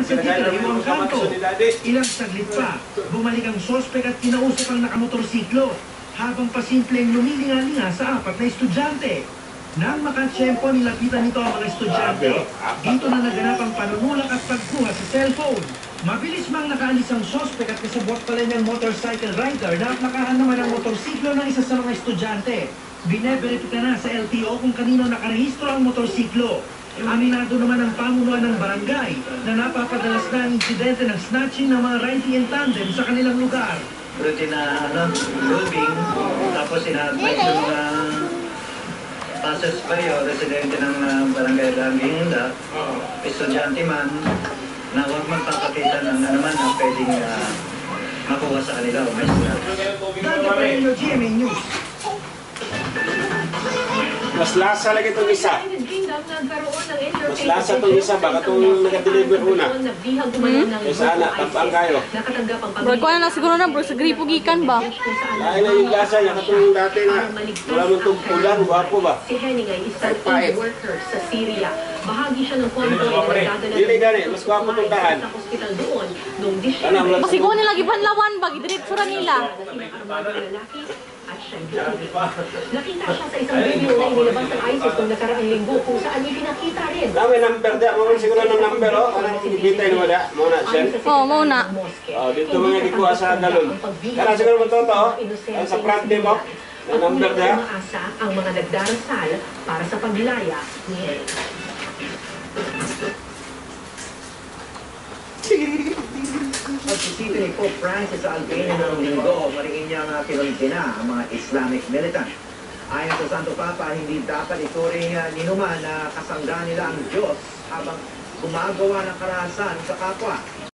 sa Iwang Kanto. Ilang saglit pa, bumalik ang sospek at kinausap ang nakamotorsiklo habang pasimpleng lumilinga-linga sa apat na estudyante. Nang makatsyempo, nilapitan nito ang mga estudyante. Dito na naganap ang panunulak at pagkuha sa cellphone. Mabilis mang nakaalis ang sospek at kasabot pala niyang motorcycle rider na nakahan naman ang motorsiklo ng isa sa mga estudyante. Bineverifika na sa LTO kung kanino nakarehistro ang motorsiklo. Aminado naman ang pamunuan ng barangay na napapadalas na ang insidente ng snatching ng mga riding in tandem sa kanilang lugar. Routine na roving, tapos ina-advise yung mga passers-by o residente ng barangay Ranginda, estudyante man, na huwag magpapakita ng naman ang pwedeng makuha sa kanila o may snatch. Dante Pereño, GMA News. Mas lasa lagi itong isa. Mas lasa itong isa. Baka itong nag-deliver una. Kaysa anak, tampang kayo. Bro, ko na siguro na bro, sa gripo gikan ba? Lain na yung lasa niya. Katong dati na wala mong itong pulang, guwapo ba? Si Henning ay isang aid worker sa Syria. Bahagi siya ng konvoy na nagdadala Dili gani, mas guwapo itong tahan. sa hospital doon noong Disyembre. Kasi ko nila gibanlawan ba, gidiretsura nila. At siya nakita siya sa isang video na inilabas ng ISIS noong nakaraang linggo kung saan ipinakita rin. Dami number da. Mga siguro ng number o. Anong bitay na wala? Muna siya. Oo, mauna. Dito mga gikuha sa galon. Kaya siguro mo ito o. Sa front name mo. Ang number da. Umaasa ang mga nagdarasal para sa paglaya ni Henning. Pagsisito ni Pope Francis sa Albania noong linggo, mariin niyang kinontina ang mga Islamic militant. Ayon sa Santo Papa, hindi dapat ituring ninuman na kasangga nila ang Diyos habang gumagawa ng karahasan sa kapwa.